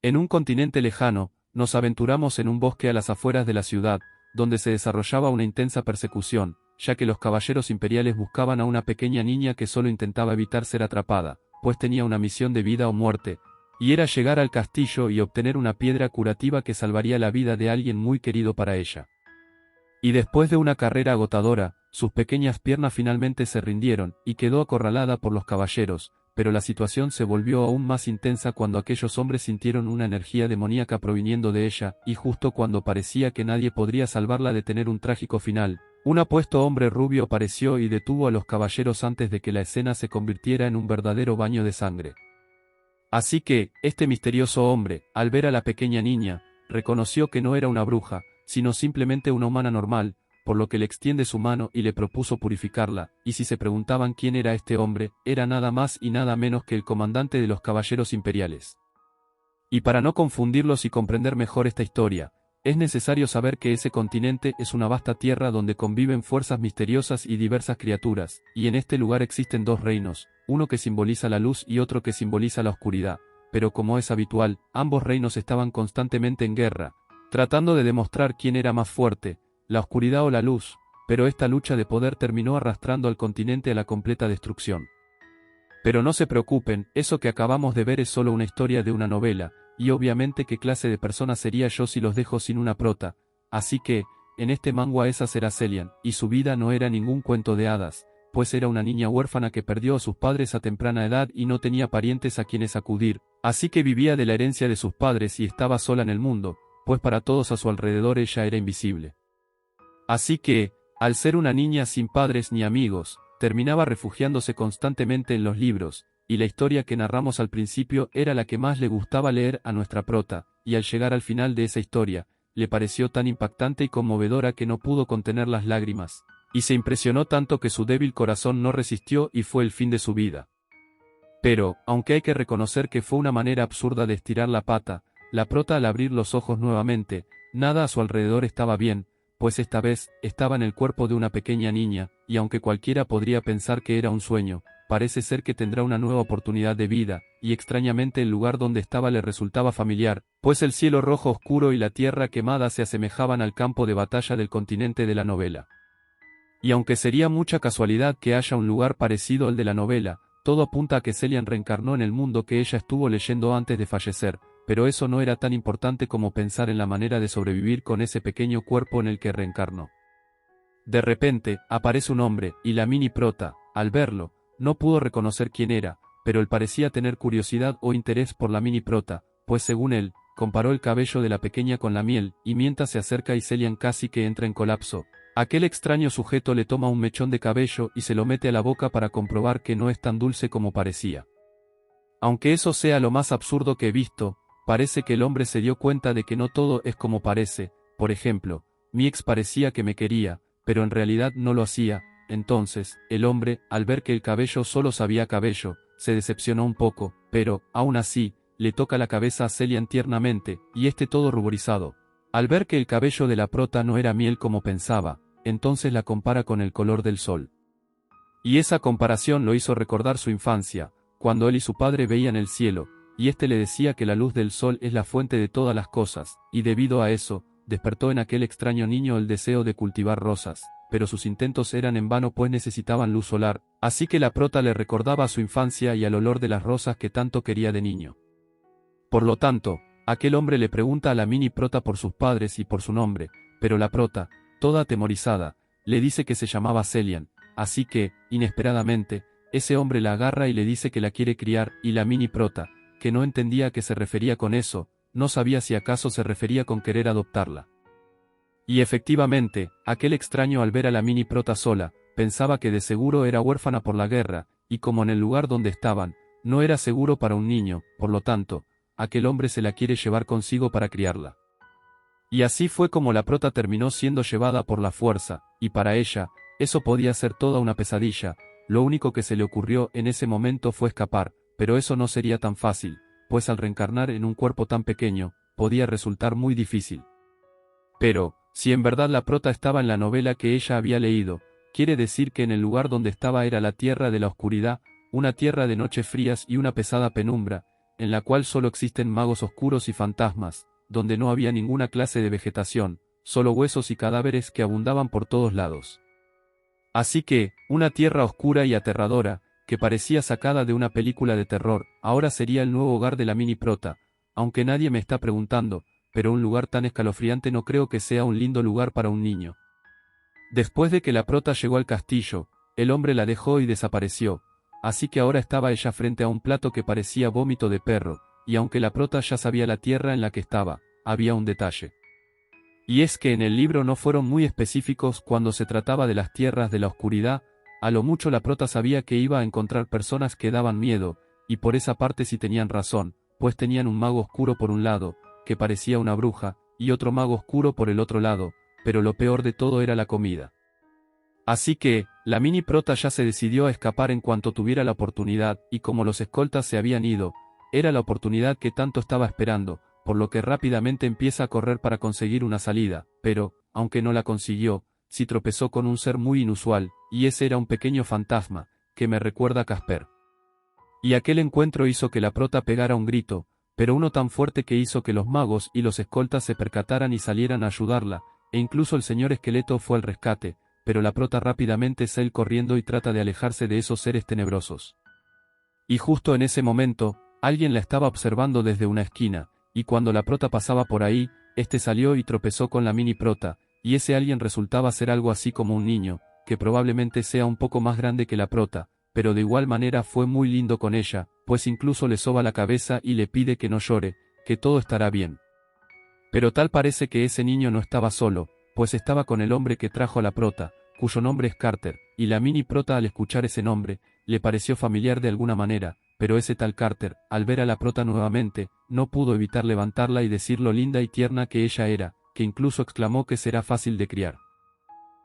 En un continente lejano, nos aventuramos en un bosque a las afueras de la ciudad, donde se desarrollaba una intensa persecución, ya que los caballeros imperiales buscaban a una pequeña niña que solo intentaba evitar ser atrapada, pues tenía una misión de vida o muerte, y era llegar al castillo y obtener una piedra curativa que salvaría la vida de alguien muy querido para ella. Y después de una carrera agotadora, sus pequeñas piernas finalmente se rindieron, y quedó acorralada por los caballeros, pero la situación se volvió aún más intensa cuando aquellos hombres sintieron una energía demoníaca proviniendo de ella, y justo cuando parecía que nadie podría salvarla de tener un trágico final, un apuesto hombre rubio apareció y detuvo a los caballeros antes de que la escena se convirtiera en un verdadero baño de sangre. Así que, este misterioso hombre, al ver a la pequeña niña, reconoció que no era una bruja, sino simplemente una humana normal, por lo que le extiende su mano y le propuso purificarla, y si se preguntaban quién era este hombre, era nada más y nada menos que el comandante de los caballeros imperiales. Y para no confundirlos y comprender mejor esta historia, es necesario saber que ese continente es una vasta tierra donde conviven fuerzas misteriosas y diversas criaturas, y en este lugar existen dos reinos, uno que simboliza la luz y otro que simboliza la oscuridad, pero como es habitual, ambos reinos estaban constantemente en guerra, tratando de demostrar quién era más fuerte, la oscuridad o la luz, pero esta lucha de poder terminó arrastrando al continente a la completa destrucción. Pero no se preocupen, eso que acabamos de ver es solo una historia de una novela, y obviamente qué clase de persona sería yo si los dejo sin una prota, así que, en este manga esa será Celian, y su vida no era ningún cuento de hadas, pues era una niña huérfana que perdió a sus padres a temprana edad y no tenía parientes a quienes acudir, así que vivía de la herencia de sus padres y estaba sola en el mundo, pues para todos a su alrededor ella era invisible. Así que, al ser una niña sin padres ni amigos, terminaba refugiándose constantemente en los libros, y la historia que narramos al principio era la que más le gustaba leer a nuestra prota, y al llegar al final de esa historia, le pareció tan impactante y conmovedora que no pudo contener las lágrimas, y se impresionó tanto que su débil corazón no resistió y fue el fin de su vida. Pero, aunque hay que reconocer que fue una manera absurda de estirar la pata, la prota al abrir los ojos nuevamente, nada a su alrededor estaba bien, pues esta vez, estaba en el cuerpo de una pequeña niña, y aunque cualquiera podría pensar que era un sueño, parece ser que tendrá una nueva oportunidad de vida, y extrañamente el lugar donde estaba le resultaba familiar, pues el cielo rojo oscuro y la tierra quemada se asemejaban al campo de batalla del continente de la novela. Y aunque sería mucha casualidad que haya un lugar parecido al de la novela, todo apunta a que Celian reencarnó en el mundo que ella estuvo leyendo antes de fallecer, pero eso no era tan importante como pensar en la manera de sobrevivir con ese pequeño cuerpo en el que reencarnó. De repente, aparece un hombre, y la mini prota, al verlo, no pudo reconocer quién era, pero él parecía tener curiosidad o interés por la mini prota, pues según él, comparó el cabello de la pequeña con la miel, y mientras se acerca y Celian casi que entra en colapso, aquel extraño sujeto le toma un mechón de cabello y se lo mete a la boca para comprobar que no es tan dulce como parecía. Aunque eso sea lo más absurdo que he visto, parece que el hombre se dio cuenta de que no todo es como parece. Por ejemplo, mi ex parecía que me quería, pero en realidad no lo hacía. Entonces, el hombre, al ver que el cabello solo sabía cabello, se decepcionó un poco, pero, aún así, le toca la cabeza a Celian tiernamente, y este todo ruborizado. Al ver que el cabello de la prota no era miel como pensaba, entonces la compara con el color del sol. Y esa comparación lo hizo recordar su infancia, cuando él y su padre veían el cielo, y éste le decía que la luz del sol es la fuente de todas las cosas, y debido a eso, despertó en aquel extraño niño el deseo de cultivar rosas, pero sus intentos eran en vano pues necesitaban luz solar, así que la prota le recordaba a su infancia y al olor de las rosas que tanto quería de niño. Por lo tanto, aquel hombre le pregunta a la mini prota por sus padres y por su nombre, pero la prota, toda atemorizada, le dice que se llamaba Celian, así que, inesperadamente, ese hombre la agarra y le dice que la quiere criar, y la mini prota, que no entendía a qué se refería con eso, no sabía si acaso se refería con querer adoptarla. Y efectivamente, aquel extraño al ver a la mini prota sola, pensaba que de seguro era huérfana por la guerra, y como en el lugar donde estaban, no era seguro para un niño, por lo tanto, aquel hombre se la quiere llevar consigo para criarla. Y así fue como la prota terminó siendo llevada por la fuerza, y para ella, eso podía ser toda una pesadilla, lo único que se le ocurrió en ese momento fue escapar, pero eso no sería tan fácil, pues al reencarnar en un cuerpo tan pequeño, podía resultar muy difícil. Pero, si en verdad la prota estaba en la novela que ella había leído, quiere decir que en el lugar donde estaba era la tierra de la oscuridad, una tierra de noches frías y una pesada penumbra, en la cual solo existen magos oscuros y fantasmas, donde no había ninguna clase de vegetación, solo huesos y cadáveres que abundaban por todos lados. Así que, una tierra oscura y aterradora, que parecía sacada de una película de terror, ahora sería el nuevo hogar de la mini prota, aunque nadie me está preguntando, pero un lugar tan escalofriante no creo que sea un lindo lugar para un niño. Después de que la prota llegó al castillo, el hombre la dejó y desapareció, así que ahora estaba ella frente a un plato que parecía vómito de perro, y aunque la prota ya sabía la tierra en la que estaba, había un detalle. Y es que en el libro no fueron muy específicos cuando se trataba de las tierras de la oscuridad, a lo mucho la prota sabía que iba a encontrar personas que daban miedo, y por esa parte sí tenían razón, pues tenían un mago oscuro por un lado, que parecía una bruja, y otro mago oscuro por el otro lado, pero lo peor de todo era la comida. Así que, la mini prota ya se decidió a escapar en cuanto tuviera la oportunidad, y como los escoltas se habían ido, era la oportunidad que tanto estaba esperando, por lo que rápidamente empieza a correr para conseguir una salida, pero, aunque no la consiguió, sí tropezó con un ser muy inusual, y ese era un pequeño fantasma, que me recuerda a Casper. Y aquel encuentro hizo que la prota pegara un grito, pero uno tan fuerte que hizo que los magos y los escoltas se percataran y salieran a ayudarla, e incluso el señor esqueleto fue al rescate, pero la prota rápidamente sale corriendo y trata de alejarse de esos seres tenebrosos. Y justo en ese momento, alguien la estaba observando desde una esquina, y cuando la prota pasaba por ahí, este salió y tropezó con la mini prota, y ese alguien resultaba ser algo así como un niño, que probablemente sea un poco más grande que la prota, pero de igual manera fue muy lindo con ella, pues incluso le soba la cabeza y le pide que no llore, que todo estará bien. Pero tal parece que ese niño no estaba solo, pues estaba con el hombre que trajo a la prota, cuyo nombre es Carter, y la mini prota al escuchar ese nombre, le pareció familiar de alguna manera, pero ese tal Carter, al ver a la prota nuevamente, no pudo evitar levantarla y decir lo linda y tierna que ella era, que incluso exclamó que será fácil de criar.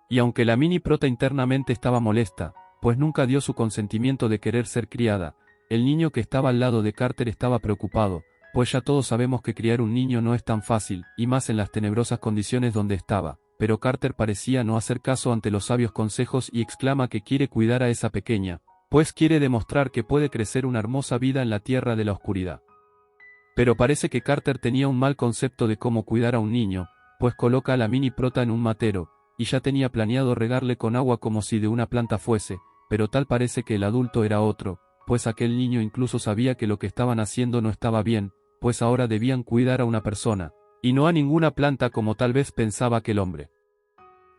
Y aunque la mini prota internamente estaba molesta, pues nunca dio su consentimiento de querer ser criada, el niño que estaba al lado de Carter estaba preocupado, pues ya todos sabemos que criar un niño no es tan fácil, y más en las tenebrosas condiciones donde estaba, pero Carter parecía no hacer caso ante los sabios consejos y exclama que quiere cuidar a esa pequeña, pues quiere demostrar que puede crecer una hermosa vida en la tierra de la oscuridad. Pero parece que Carter tenía un mal concepto de cómo cuidar a un niño, pues coloca a la mini prota en un matero, y ya tenía planeado regarle con agua como si de una planta fuese, pero tal parece que el adulto era otro, pues aquel niño incluso sabía que lo que estaban haciendo no estaba bien, pues ahora debían cuidar a una persona, y no a ninguna planta como tal vez pensaba aquel hombre.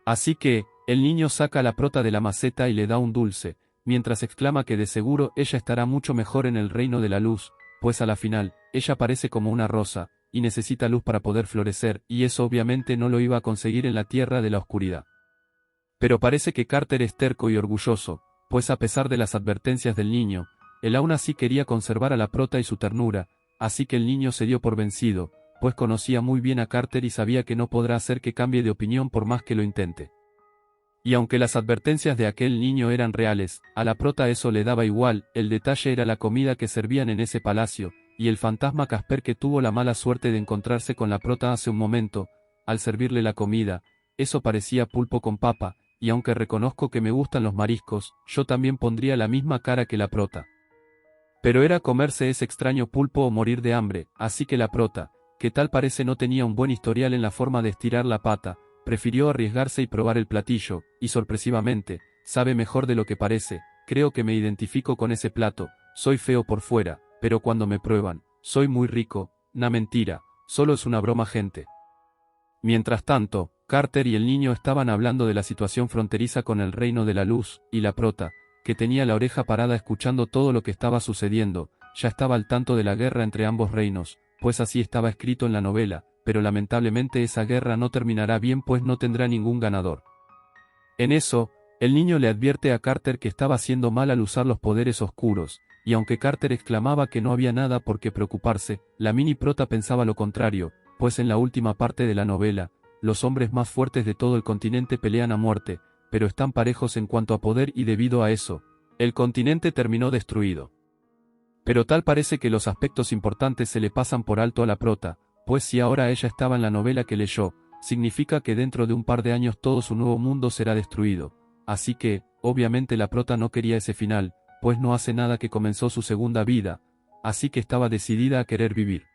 Así que, el niño saca a la prota de la maceta y le da un dulce, mientras exclama que de seguro ella estará mucho mejor en el reino de la luz, pues a la final, ella parece como una rosa, y necesita luz para poder florecer, y eso obviamente no lo iba a conseguir en la tierra de la oscuridad. Pero parece que Carter es terco y orgulloso, pues a pesar de las advertencias del niño, él aún así quería conservar a la prota y su ternura, así que el niño se dio por vencido, pues conocía muy bien a Carter y sabía que no podrá hacer que cambie de opinión por más que lo intente. Y aunque las advertencias de aquel niño eran reales, a la prota eso le daba igual, el detalle era la comida que servían en ese palacio, y el fantasma Casper que tuvo la mala suerte de encontrarse con la prota hace un momento, al servirle la comida, eso parecía pulpo con papa, y aunque reconozco que me gustan los mariscos, yo también pondría la misma cara que la prota. Pero era comerse ese extraño pulpo o morir de hambre, así que la prota, que tal parece no tenía un buen historial en la forma de estirar la pata, prefirió arriesgarse y probar el platillo, y sorpresivamente, sabe mejor de lo que parece, creo que me identifico con ese plato, soy feo por fuera, pero cuando me prueban, soy muy rico, na mentira, solo es una broma gente. Mientras tanto, Carter y el niño estaban hablando de la situación fronteriza con el reino de la luz, y la prota, que tenía la oreja parada escuchando todo lo que estaba sucediendo, ya estaba al tanto de la guerra entre ambos reinos, pues así estaba escrito en la novela, pero lamentablemente esa guerra no terminará bien pues no tendrá ningún ganador. En eso, el niño le advierte a Carter que estaba haciendo mal al usar los poderes oscuros, y aunque Carter exclamaba que no había nada por qué preocuparse, la mini prota pensaba lo contrario, pues en la última parte de la novela, los hombres más fuertes de todo el continente pelean a muerte, pero están parejos en cuanto a poder y debido a eso, el continente terminó destruido. Pero tal parece que los aspectos importantes se le pasan por alto a la prota, pues si ahora ella estaba en la novela que leyó, significa que dentro de un par de años todo su nuevo mundo será destruido, así que, obviamente la prota no quería ese final, pues no hace nada que comenzó su segunda vida, así que estaba decidida a querer vivir.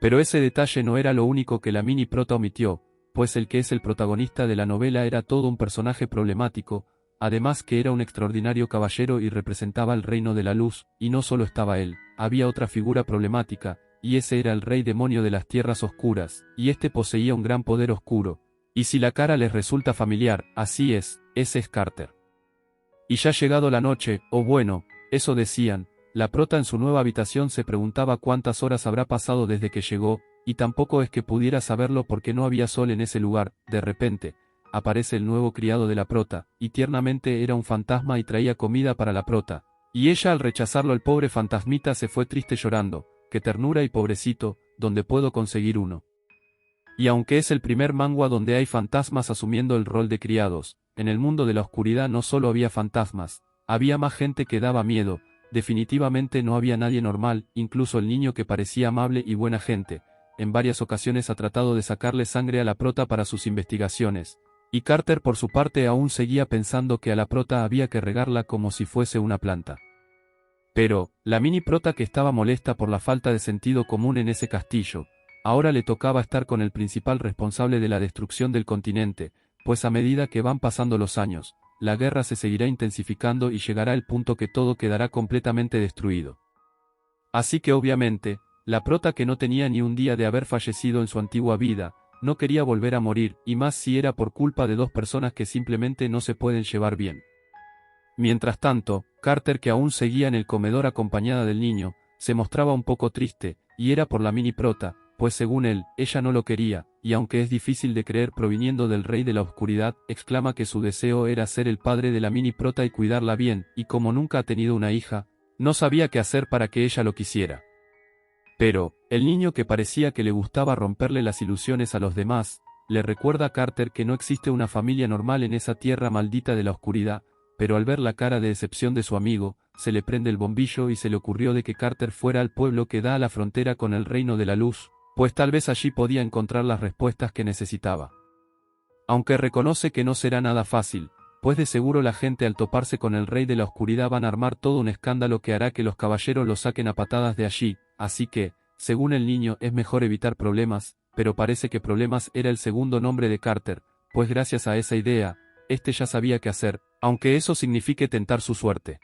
Pero ese detalle no era lo único que la mini prota omitió, pues el que es el protagonista de la novela era todo un personaje problemático, además que era un extraordinario caballero y representaba el reino de la luz, y no solo estaba él, había otra figura problemática, y ese era el rey demonio de las tierras oscuras, y este poseía un gran poder oscuro. Y si la cara les resulta familiar, así es, ese es Carter. Y ya llegado la noche, o bueno, eso decían, la prota en su nueva habitación se preguntaba cuántas horas habrá pasado desde que llegó, y tampoco es que pudiera saberlo porque no había sol en ese lugar. De repente, aparece el nuevo criado de la prota, y tiernamente era un fantasma y traía comida para la prota. Y ella al rechazarlo el pobre fantasmita se fue triste llorando, qué ternura y pobrecito, ¿dónde puedo conseguir uno? Y aunque es el primer manga donde hay fantasmas asumiendo el rol de criados, en el mundo de la oscuridad no solo había fantasmas, había más gente que daba miedo, definitivamente no había nadie normal, incluso el niño que parecía amable y buena gente, en varias ocasiones ha tratado de sacarle sangre a la prota para sus investigaciones, y Carter por su parte aún seguía pensando que a la prota había que regarla como si fuese una planta. Pero, la mini prota que estaba molesta por la falta de sentido común en ese castillo, ahora le tocaba estar con el principal responsable de la destrucción del continente, pues a medida que van pasando los años, la guerra se seguirá intensificando y llegará el punto que todo quedará completamente destruido. Así que obviamente, la prota que no tenía ni un día de haber fallecido en su antigua vida, no quería volver a morir, y más si era por culpa de dos personas que simplemente no se pueden llevar bien. Mientras tanto, Carter, que aún seguía en el comedor acompañada del niño, se mostraba un poco triste, y era por la mini prota, pues según él, ella no lo quería, y aunque es difícil de creer proviniendo del rey de la oscuridad, exclama que su deseo era ser el padre de la mini prota y cuidarla bien, y como nunca ha tenido una hija, no sabía qué hacer para que ella lo quisiera. Pero, el niño que parecía que le gustaba romperle las ilusiones a los demás, le recuerda a Carter que no existe una familia normal en esa tierra maldita de la oscuridad, pero al ver la cara de decepción de su amigo, se le prende el bombillo y se le ocurrió de que Carter fuera al pueblo que da a la frontera con el reino de la luz, pues tal vez allí podía encontrar las respuestas que necesitaba. Aunque reconoce que no será nada fácil, pues de seguro la gente al toparse con el rey de la oscuridad van a armar todo un escándalo que hará que los caballeros lo saquen a patadas de allí, así que, según el niño, es mejor evitar problemas, pero parece que Problemas era el segundo nombre de Carter, pues gracias a esa idea, este ya sabía qué hacer, aunque eso signifique tentar su suerte.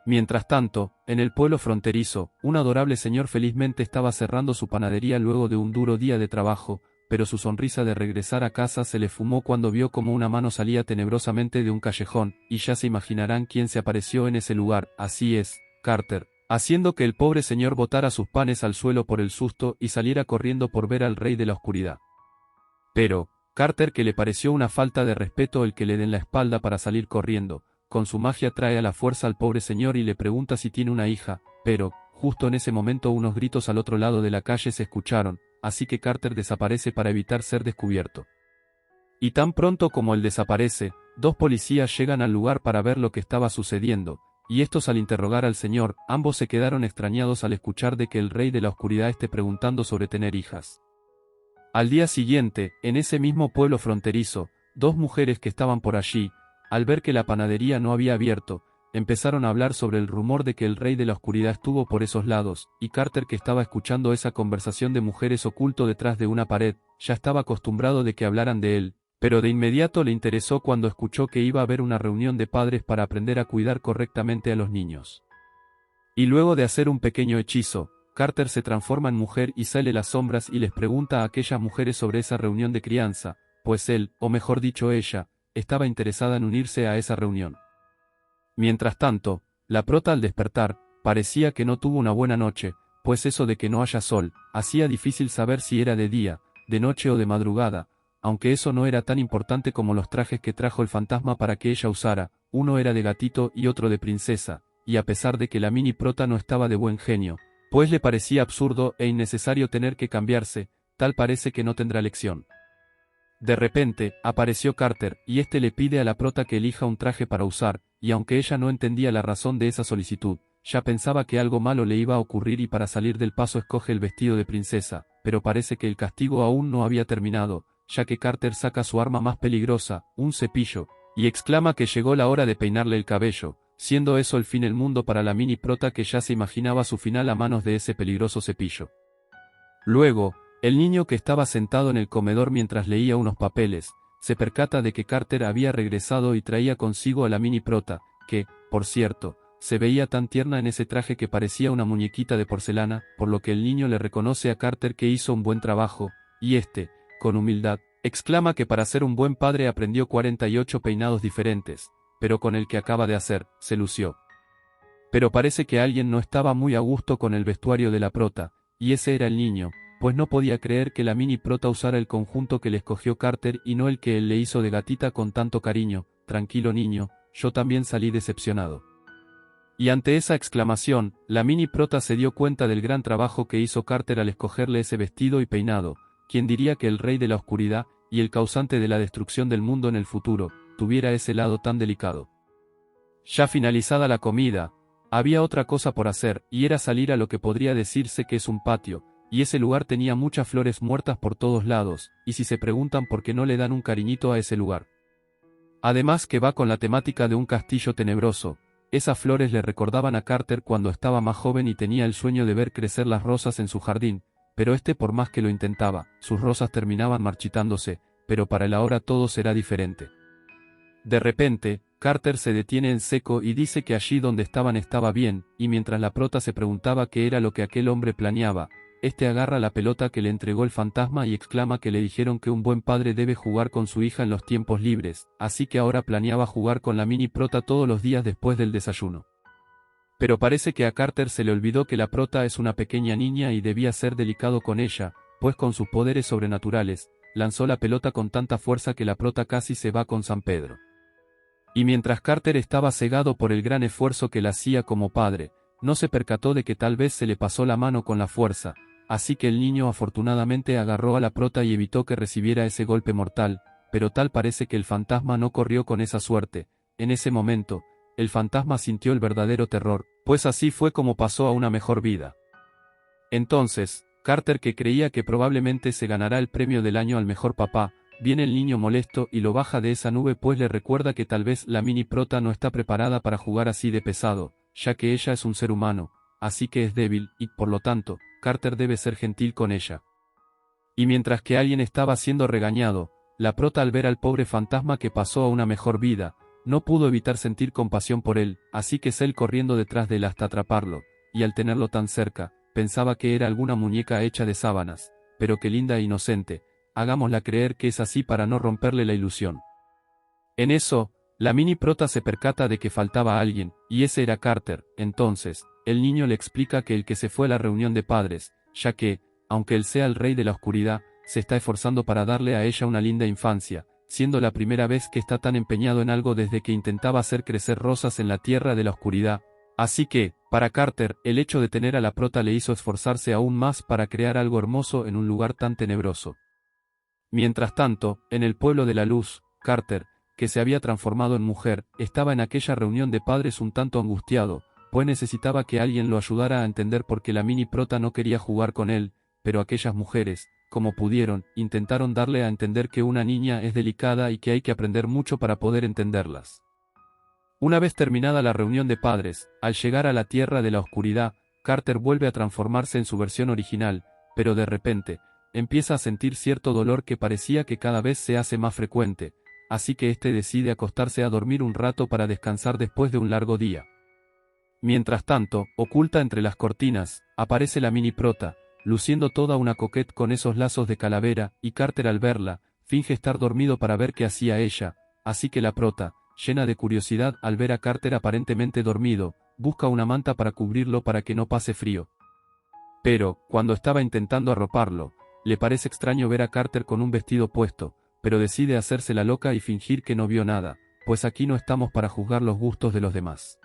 Mientras tanto, en el pueblo fronterizo, un adorable señor felizmente estaba cerrando su panadería luego de un duro día de trabajo, pero su sonrisa de regresar a casa se le fumó cuando vio como una mano salía tenebrosamente de un callejón, y ya se imaginarán quién se apareció en ese lugar, así es, Carter, haciendo que el pobre señor botara sus panes al suelo por el susto y saliera corriendo por ver al rey de la oscuridad. Pero, Carter, que le pareció una falta de respeto el que le den la espalda para salir corriendo, con su magia trae a la fuerza al pobre señor y le pregunta si tiene una hija, pero, justo en ese momento unos gritos al otro lado de la calle se escucharon, así que Carter desaparece para evitar ser descubierto. Y tan pronto como él desaparece, dos policías llegan al lugar para ver lo que estaba sucediendo, y estos al interrogar al señor, ambos se quedaron extrañados al escuchar de que el rey de la oscuridad esté preguntando sobre tener hijas. Al día siguiente, en ese mismo pueblo fronterizo, dos mujeres que estaban por allí, al ver que la panadería no había abierto, empezaron a hablar sobre el rumor de que el rey de la oscuridad estuvo por esos lados, y Carter, que estaba escuchando esa conversación de mujeres oculto detrás de una pared, ya estaba acostumbrado de que hablaran de él, pero de inmediato le interesó cuando escuchó que iba a haber una reunión de padres para aprender a cuidar correctamente a los niños. Y luego de hacer un pequeño hechizo, Carter se transforma en mujer y sale las sombras y les pregunta a aquellas mujeres sobre esa reunión de crianza, pues él, o mejor dicho ella, estaba interesada en unirse a esa reunión. Mientras tanto, la prota al despertar, parecía que no tuvo una buena noche, pues eso de que no haya sol, hacía difícil saber si era de día, de noche o de madrugada, aunque eso no era tan importante como los trajes que trajo el fantasma para que ella usara, uno era de gatito y otro de princesa, y a pesar de que la mini prota no estaba de buen genio, pues le parecía absurdo e innecesario tener que cambiarse, tal parece que no tendrá lección. De repente, apareció Carter, y este le pide a la prota que elija un traje para usar, y aunque ella no entendía la razón de esa solicitud, ya pensaba que algo malo le iba a ocurrir y para salir del paso escoge el vestido de princesa, pero parece que el castigo aún no había terminado, ya que Carter saca su arma más peligrosa, un cepillo, y exclama que llegó la hora de peinarle el cabello, siendo eso el fin del mundo para la mini prota que ya se imaginaba su final a manos de ese peligroso cepillo. Luego, el niño que estaba sentado en el comedor mientras leía unos papeles, se percata de que Carter había regresado y traía consigo a la mini prota, que, por cierto, se veía tan tierna en ese traje que parecía una muñequita de porcelana, por lo que el niño le reconoce a Carter que hizo un buen trabajo, y este, con humildad, exclama que para ser un buen padre aprendió 48 peinados diferentes, pero con el que acaba de hacer, se lució. Pero parece que alguien no estaba muy a gusto con el vestuario de la prota, y ese era el niño, pues no podía creer que la mini prota usara el conjunto que le escogió Carter y no el que él le hizo de gatita con tanto cariño. Tranquilo niño, yo también salí decepcionado. Y ante esa exclamación, la mini prota se dio cuenta del gran trabajo que hizo Carter al escogerle ese vestido y peinado. ¿Quién diría que el rey de la oscuridad, y el causante de la destrucción del mundo en el futuro, tuviera ese lado tan delicado? Ya finalizada la comida, había otra cosa por hacer, y era salir a lo que podría decirse que es un patio, y ese lugar tenía muchas flores muertas por todos lados, y si se preguntan por qué no le dan un cariñito a ese lugar. Además que va con la temática de un castillo tenebroso, esas flores le recordaban a Carter cuando estaba más joven y tenía el sueño de ver crecer las rosas en su jardín, pero por más que lo intentaba, sus rosas terminaban marchitándose, pero para él ahora todo será diferente. De repente, Carter se detiene en seco y dice que allí donde estaban estaba bien, y mientras la prota se preguntaba qué era lo que aquel hombre planeaba, agarra la pelota que le entregó el fantasma y exclama que le dijeron que un buen padre debe jugar con su hija en los tiempos libres, así que ahora planeaba jugar con la mini prota todos los días después del desayuno. Pero parece que a Carter se le olvidó que la prota es una pequeña niña y debía ser delicado con ella, pues con sus poderes sobrenaturales, lanzó la pelota con tanta fuerza que la prota casi se va con San Pedro. Y mientras Carter estaba cegado por el gran esfuerzo que le hacía como padre, no se percató de que tal vez se le pasó la mano con la fuerza, así que el niño afortunadamente agarró a la prota y evitó que recibiera ese golpe mortal, pero tal parece que el fantasma no corrió con esa suerte. En ese momento, el fantasma sintió el verdadero terror, pues así fue como pasó a una mejor vida. Entonces, Carter, que creía que probablemente se ganará el premio del año al mejor papá, viene el niño molesto y lo baja de esa nube, pues le recuerda que tal vez la mini prota no está preparada para jugar así de pesado, ya que ella es un ser humano, así que es débil, y por lo tanto, Carter debe ser gentil con ella. Y mientras que alguien estaba siendo regañado, la prota al ver al pobre fantasma que pasó a una mejor vida, no pudo evitar sentir compasión por él, así que salió corriendo detrás de él hasta atraparlo, y al tenerlo tan cerca, pensaba que era alguna muñeca hecha de sábanas, pero qué linda e inocente, hagámosla creer que es así para no romperle la ilusión. En eso, la mini prota se percata de que faltaba alguien, y ese era Carter. Entonces, el niño le explica que el que se fue a la reunión de padres, ya que, aunque él sea el rey de la oscuridad, se está esforzando para darle a ella una linda infancia, siendo la primera vez que está tan empeñado en algo desde que intentaba hacer crecer rosas en la tierra de la oscuridad. Así que, para Carter, el hecho de tener a la prota le hizo esforzarse aún más para crear algo hermoso en un lugar tan tenebroso. Mientras tanto, en el pueblo de la luz, Carter, que se había transformado en mujer, estaba en aquella reunión de padres un tanto angustiado, pues necesitaba que alguien lo ayudara a entender por qué la mini prota no quería jugar con él, pero aquellas mujeres, como pudieron, intentaron darle a entender que una niña es delicada y que hay que aprender mucho para poder entenderlas. Una vez terminada la reunión de padres, al llegar a la tierra de la oscuridad, Carter vuelve a transformarse en su versión original, pero de repente, empieza a sentir cierto dolor que parecía que cada vez se hace más frecuente, así que decide acostarse a dormir un rato para descansar después de un largo día. Mientras tanto, oculta entre las cortinas, aparece la mini prota, luciendo toda una coquette con esos lazos de calavera, y Carter al verla, finge estar dormido para ver qué hacía ella, así que la prota, llena de curiosidad al ver a Carter aparentemente dormido, busca una manta para cubrirlo para que no pase frío. Pero, cuando estaba intentando arroparlo, le parece extraño ver a Carter con un vestido puesto, pero decide hacerse la loca y fingir que no vio nada, pues aquí no estamos para juzgar los gustos de los demás.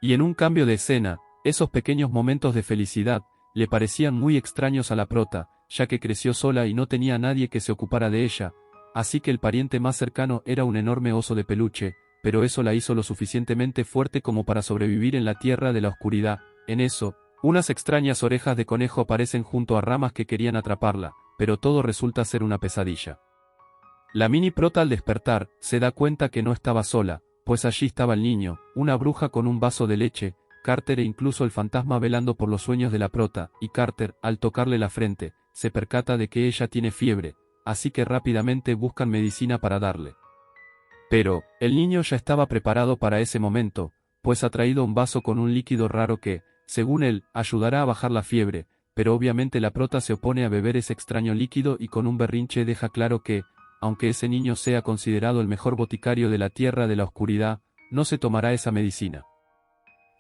Y en un cambio de escena, esos pequeños momentos de felicidad, le parecían muy extraños a la prota, ya que creció sola y no tenía a nadie que se ocupara de ella, así que el pariente más cercano era un enorme oso de peluche, pero eso la hizo lo suficientemente fuerte como para sobrevivir en la tierra de la oscuridad. En eso, unas extrañas orejas de conejo aparecen junto a ramas que querían atraparla, pero todo resulta ser una pesadilla. La mini prota al despertar, se da cuenta que no estaba sola, pues allí estaba el niño, una bruja con un vaso de leche, Carter e incluso el fantasma velando por los sueños de la prota, y Carter, al tocarle la frente, se percata de que ella tiene fiebre, así que rápidamente buscan medicina para darle. Pero, el niño ya estaba preparado para ese momento, pues ha traído un vaso con un líquido raro que, según él, ayudará a bajar la fiebre, pero obviamente la prota se opone a beber ese extraño líquido y con un berrinche deja claro que, aunque ese niño sea considerado el mejor boticario de la Tierra de la Oscuridad, no se tomará esa medicina.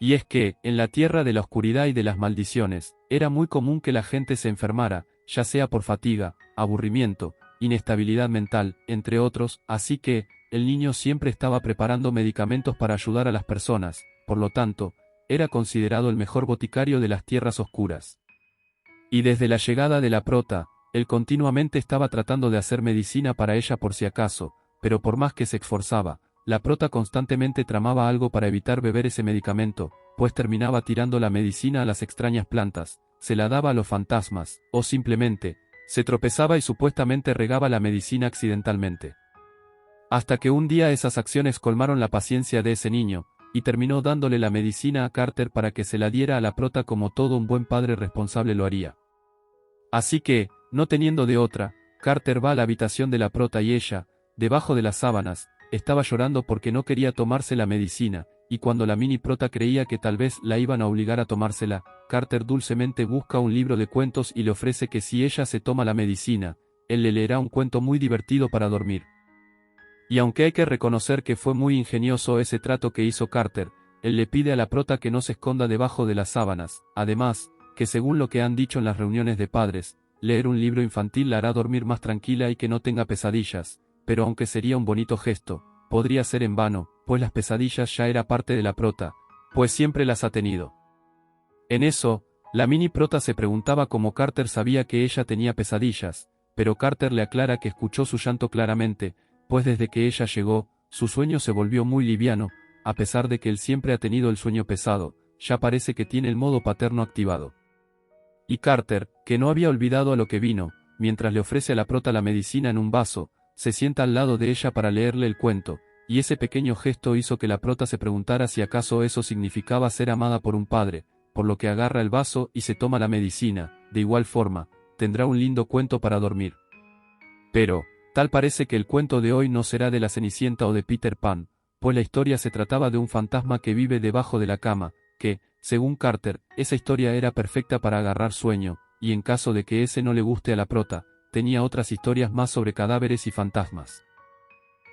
Y es que, en la Tierra de la Oscuridad y de las Maldiciones, era muy común que la gente se enfermara, ya sea por fatiga, aburrimiento, inestabilidad mental, entre otros, así que, el niño siempre estaba preparando medicamentos para ayudar a las personas, por lo tanto, era considerado el mejor boticario de las tierras oscuras. Y desde la llegada de la prota, él continuamente estaba tratando de hacer medicina para ella por si acaso, pero por más que se esforzaba, la prota constantemente tramaba algo para evitar beber ese medicamento, pues terminaba tirando la medicina a las extrañas plantas, se la daba a los fantasmas, o simplemente, se tropezaba y supuestamente regaba la medicina accidentalmente. Hasta que un día esas acciones colmaron la paciencia de ese niño, y terminó dándole la medicina a Carter para que se la diera a la prota como todo un buen padre responsable lo haría. Así que, no teniendo de otra, Carter va a la habitación de la prota y ella, debajo de las sábanas, estaba llorando porque no quería tomarse la medicina, y cuando la mini prota creía que tal vez la iban a obligar a tomársela, Carter dulcemente busca un libro de cuentos y le ofrece que si ella se toma la medicina, él le leerá un cuento muy divertido para dormir. Y aunque hay que reconocer que fue muy ingenioso ese trato que hizo Carter, él le pide a la prota que no se esconda debajo de las sábanas, además, que según lo que han dicho en las reuniones de padres, leer un libro infantil la hará dormir más tranquila y que no tenga pesadillas, pero aunque sería un bonito gesto, podría ser en vano, pues las pesadillas ya era parte de la prota, pues siempre las ha tenido. En eso, la mini prota se preguntaba cómo Carter sabía que ella tenía pesadillas, pero Carter le aclara que escuchó su llanto claramente, pues desde que ella llegó, su sueño se volvió muy liviano, a pesar de que él siempre ha tenido el sueño pesado, ya parece que tiene el modo paterno activado. Y Carter, que no había olvidado a lo que vino, mientras le ofrece a la prota la medicina en un vaso, se sienta al lado de ella para leerle el cuento, y ese pequeño gesto hizo que la prota se preguntara si acaso eso significaba ser amada por un padre, por lo que agarra el vaso y se toma la medicina, de igual forma, tendrá un lindo cuento para dormir. Pero, tal parece que el cuento de hoy no será de la Cenicienta o de Peter Pan, pues la historia se trataba de un fantasma que vive debajo de la cama, que, según Carter, esa historia era perfecta para agarrar sueño, y en caso de que ese no le guste a la prota, tenía otras historias más sobre cadáveres y fantasmas.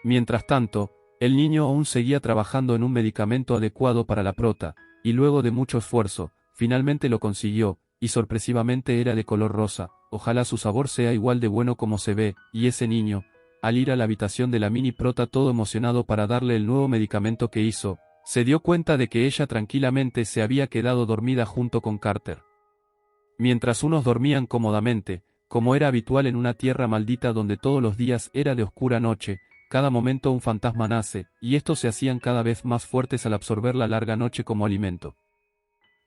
Mientras tanto, el niño aún seguía trabajando en un medicamento adecuado para la prota, y luego de mucho esfuerzo, finalmente lo consiguió, y sorpresivamente era de color rosa, ojalá su sabor sea igual de bueno como se ve, y ese niño, al ir a la habitación de la mini prota todo emocionado para darle el nuevo medicamento que hizo, se dio cuenta de que ella tranquilamente se había quedado dormida junto con Carter. Mientras unos dormían cómodamente, como era habitual en una tierra maldita donde todos los días era de oscura noche, cada momento un fantasma nace, y estos se hacían cada vez más fuertes al absorber la larga noche como alimento.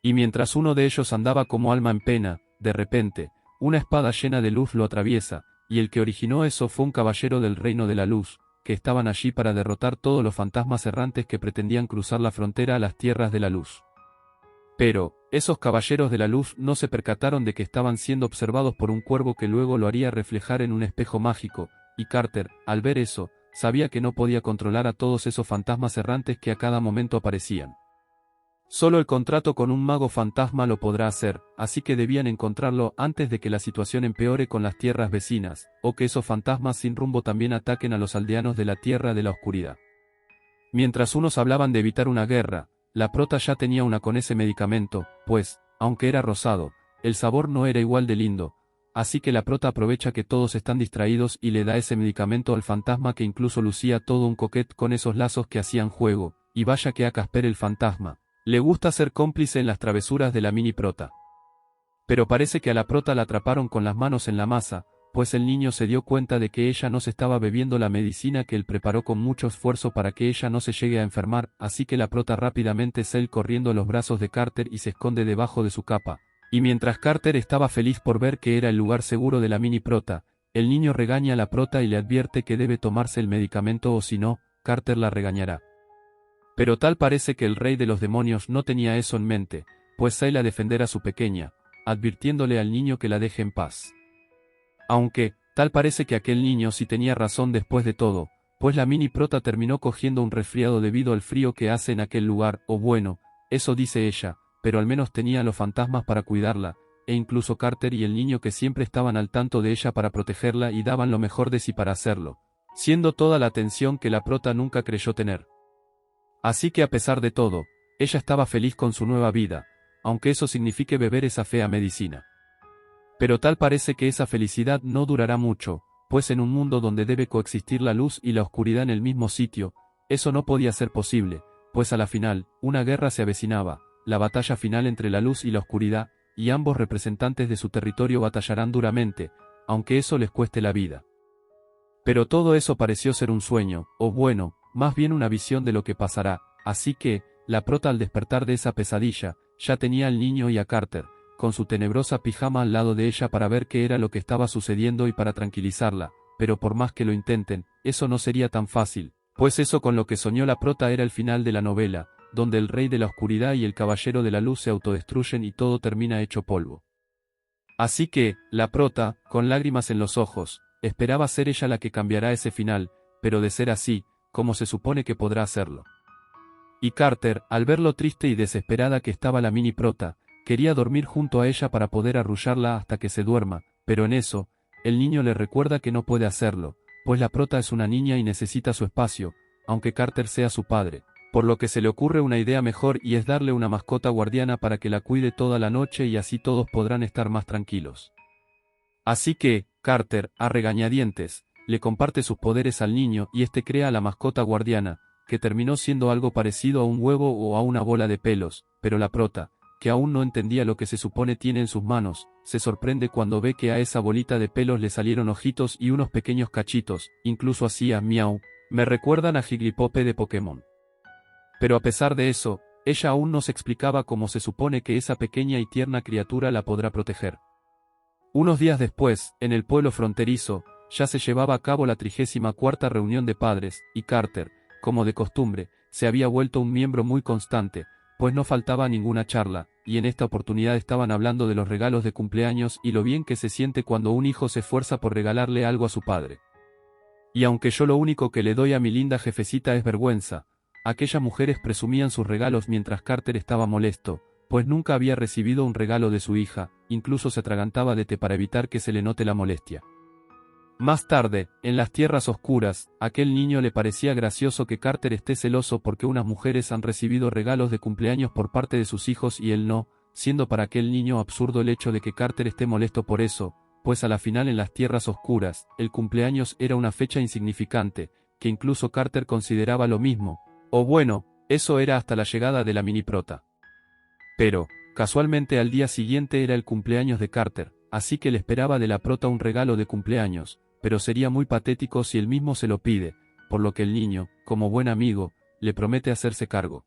Y mientras uno de ellos andaba como alma en pena, de repente, una espada llena de luz lo atraviesa, y el que originó eso fue un caballero del reino de la luz, que estaban allí para derrotar todos los fantasmas errantes que pretendían cruzar la frontera a las tierras de la luz. Pero, esos caballeros de la luz no se percataron de que estaban siendo observados por un cuervo que luego lo haría reflejar en un espejo mágico, y Carter, al ver eso, sabía que no podía controlar a todos esos fantasmas errantes que a cada momento aparecían. Solo el contrato con un mago fantasma lo podrá hacer, así que debían encontrarlo antes de que la situación empeore con las tierras vecinas, o que esos fantasmas sin rumbo también ataquen a los aldeanos de la Tierra de la Oscuridad. Mientras unos hablaban de evitar una guerra, la prota ya tenía una con ese medicamento, pues, aunque era rosado, el sabor no era igual de lindo, así que la prota aprovecha que todos están distraídos y le da ese medicamento al fantasma que incluso lucía todo un coquet con esos lazos que hacían juego, y vaya que a Casper el fantasma le gusta ser cómplice en las travesuras de la mini prota. Pero parece que a la prota la atraparon con las manos en la masa, pues el niño se dio cuenta de que ella no se estaba bebiendo la medicina que él preparó con mucho esfuerzo para que ella no se llegue a enfermar, así que la prota rápidamente sale corriendo a los brazos de Carter y se esconde debajo de su capa. Y mientras Carter estaba feliz por ver que era el lugar seguro de la mini prota, el niño regaña a la prota y le advierte que debe tomarse el medicamento o si no, Carter la regañará. Pero tal parece que el rey de los demonios no tenía eso en mente, pues sale a defender a su pequeña, advirtiéndole al niño que la deje en paz. Aunque, tal parece que aquel niño sí tenía razón después de todo, pues la mini prota terminó cogiendo un resfriado debido al frío que hace en aquel lugar, o bueno, eso dice ella, pero al menos tenía a los fantasmas para cuidarla, e incluso Carter y el niño que siempre estaban al tanto de ella para protegerla y daban lo mejor de sí para hacerlo, siendo toda la atención que la prota nunca creyó tener. Así que a pesar de todo, ella estaba feliz con su nueva vida, aunque eso signifique beber esa fea medicina. Pero tal parece que esa felicidad no durará mucho, pues en un mundo donde debe coexistir la luz y la oscuridad en el mismo sitio, eso no podía ser posible, pues a la final, una guerra se avecinaba, la batalla final entre la luz y la oscuridad, y ambos representantes de su territorio batallarán duramente, aunque eso les cueste la vida. Pero todo eso pareció ser un sueño, o bueno, más bien una visión de lo que pasará, así que, la prota al despertar de esa pesadilla, ya tenía al niño y a Carter, con su tenebrosa pijama al lado de ella para ver qué era lo que estaba sucediendo y para tranquilizarla, pero por más que lo intenten, eso no sería tan fácil, pues eso con lo que soñó la prota era el final de la novela, donde el rey de la oscuridad y el caballero de la luz se autodestruyen y todo termina hecho polvo. Así que, la prota, con lágrimas en los ojos, esperaba ser ella la que cambiará ese final, pero de ser así, ¿cómo se supone que podrá hacerlo? Y Carter, al ver lo triste y desesperada que estaba la mini prota, quería dormir junto a ella para poder arrullarla hasta que se duerma, pero en eso, el niño le recuerda que no puede hacerlo, pues la prota es una niña y necesita su espacio, aunque Carter sea su padre, por lo que se le ocurre una idea mejor y es darle una mascota guardiana para que la cuide toda la noche y así todos podrán estar más tranquilos. Así que, Carter, a regañadientes, le comparte sus poderes al niño y este crea a la mascota guardiana, que terminó siendo algo parecido a un huevo o a una bola de pelos, pero la prota, que aún no entendía lo que se supone tiene en sus manos, se sorprende cuando ve que a esa bolita de pelos le salieron ojitos y unos pequeños cachitos, incluso hacía miau, me recuerdan a Jigglypuff de Pokémon. Pero a pesar de eso, ella aún no se explicaba cómo se supone que esa pequeña y tierna criatura la podrá proteger. Unos días después, en el pueblo fronterizo, ya se llevaba a cabo la 34ª reunión de padres, y Carter, como de costumbre, se había vuelto un miembro muy constante, pues no faltaba ninguna charla, y en esta oportunidad estaban hablando de los regalos de cumpleaños y lo bien que se siente cuando un hijo se esfuerza por regalarle algo a su padre. Y aunque yo lo único que le doy a mi linda jefecita es vergüenza, aquellas mujeres presumían sus regalos mientras Carter estaba molesto, pues nunca había recibido un regalo de su hija, incluso se atragantaba de té para evitar que se le note la molestia. Más tarde, en las tierras oscuras, a aquel niño le parecía gracioso que Carter esté celoso porque unas mujeres han recibido regalos de cumpleaños por parte de sus hijos y él no, siendo para aquel niño absurdo el hecho de que Carter esté molesto por eso, pues a la final en las tierras oscuras, el cumpleaños era una fecha insignificante, que incluso Carter consideraba lo mismo, o bueno, eso era hasta la llegada de la mini prota. Pero, casualmente al día siguiente era el cumpleaños de Carter, así que le esperaba de la prota un regalo de cumpleaños, pero sería muy patético si él mismo se lo pide, por lo que el niño, como buen amigo, le promete hacerse cargo.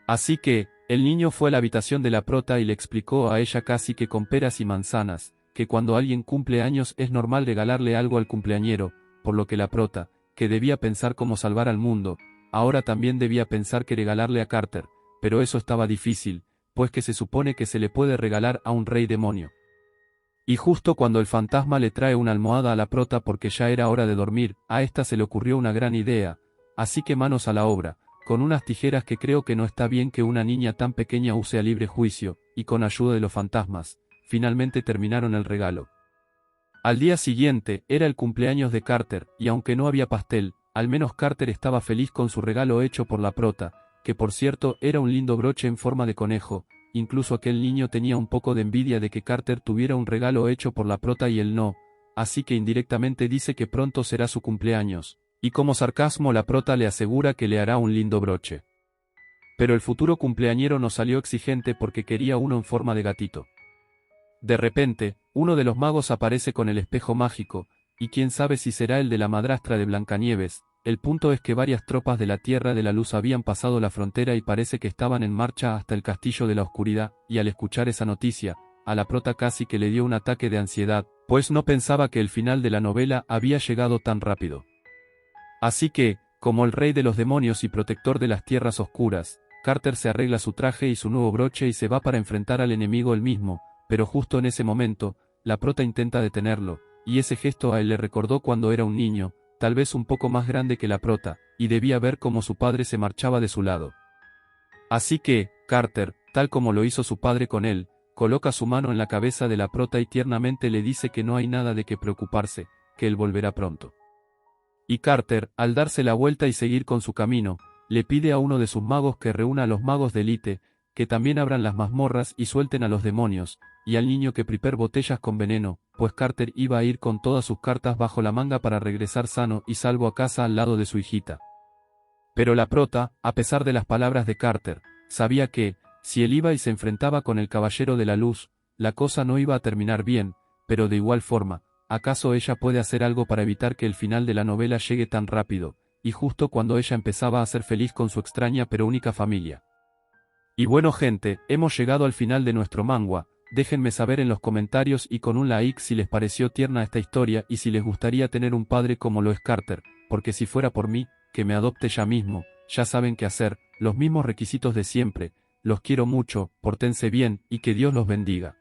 Así que, el niño fue a la habitación de la prota y le explicó a ella casi que con peras y manzanas, que cuando alguien cumple años es normal regalarle algo al cumpleañero, por lo que la prota, que debía pensar cómo salvar al mundo, ahora también debía pensar que regalarle a Carter, pero eso estaba difícil, pues que se supone que se le puede regalar a un rey demonio. Y justo cuando el fantasma le trae una almohada a la prota porque ya era hora de dormir, a esta se le ocurrió una gran idea, así que manos a la obra, con unas tijeras que creo que no está bien que una niña tan pequeña use a libre juicio, y con ayuda de los fantasmas, finalmente terminaron el regalo. Al día siguiente, era el cumpleaños de Carter, y aunque no había pastel, al menos Carter estaba feliz con su regalo hecho por la prota, que por cierto era un lindo broche en forma de conejo. Incluso aquel niño tenía un poco de envidia de que Carter tuviera un regalo hecho por la prota y él no, así que indirectamente dice que pronto será su cumpleaños, y como sarcasmo la prota le asegura que le hará un lindo broche. Pero el futuro cumpleañero no salió exigente porque quería uno en forma de gatito. De repente, uno de los magos aparece con el espejo mágico, y quién sabe si será el de la madrastra de Blancanieves. El punto es que varias tropas de la Tierra de la Luz habían pasado la frontera y parece que estaban en marcha hasta el Castillo de la Oscuridad, y al escuchar esa noticia, a la prota casi que le dio un ataque de ansiedad, pues no pensaba que el final de la novela había llegado tan rápido. Así que, Como el rey de los demonios y protector de las tierras oscuras, Carter se arregla su traje y su nuevo broche y se va para enfrentar al enemigo él mismo, pero justo en ese momento, la prota intenta detenerlo, y ese gesto a él le recordó cuando era un niño, tal vez un poco más grande que la prota, y debía ver cómo su padre se marchaba de su lado. Así que, Carter, tal como lo hizo su padre con él, coloca su mano en la cabeza de la prota y tiernamente le dice que no hay nada de qué preocuparse, que él volverá pronto. Y Carter, al darse la vuelta y seguir con su camino, le pide a uno de sus magos que reúna a los magos de élite, que también abran las mazmorras y suelten a los demonios, y al niño que prepare botellas con veneno, pues Carter iba a ir con todas sus cartas bajo la manga para regresar sano y salvo a casa al lado de su hijita. Pero la prota, a pesar de las palabras de Carter, sabía que, si él iba y se enfrentaba con el Caballero de la Luz, la cosa no iba a terminar bien, pero de igual forma, ¿acaso ella puede hacer algo para evitar que el final de la novela llegue tan rápido, y justo cuando ella empezaba a ser feliz con su extraña pero única familia? Y bueno gente, hemos llegado al final de nuestro manga. Déjenme saber en los comentarios y con un like si les pareció tierna esta historia y si les gustaría tener un padre como lo es Carter, porque si fuera por mí, que me adopte ya mismo, ya saben qué hacer, los mismos requisitos de siempre, los quiero mucho, pórtense bien y que Dios los bendiga.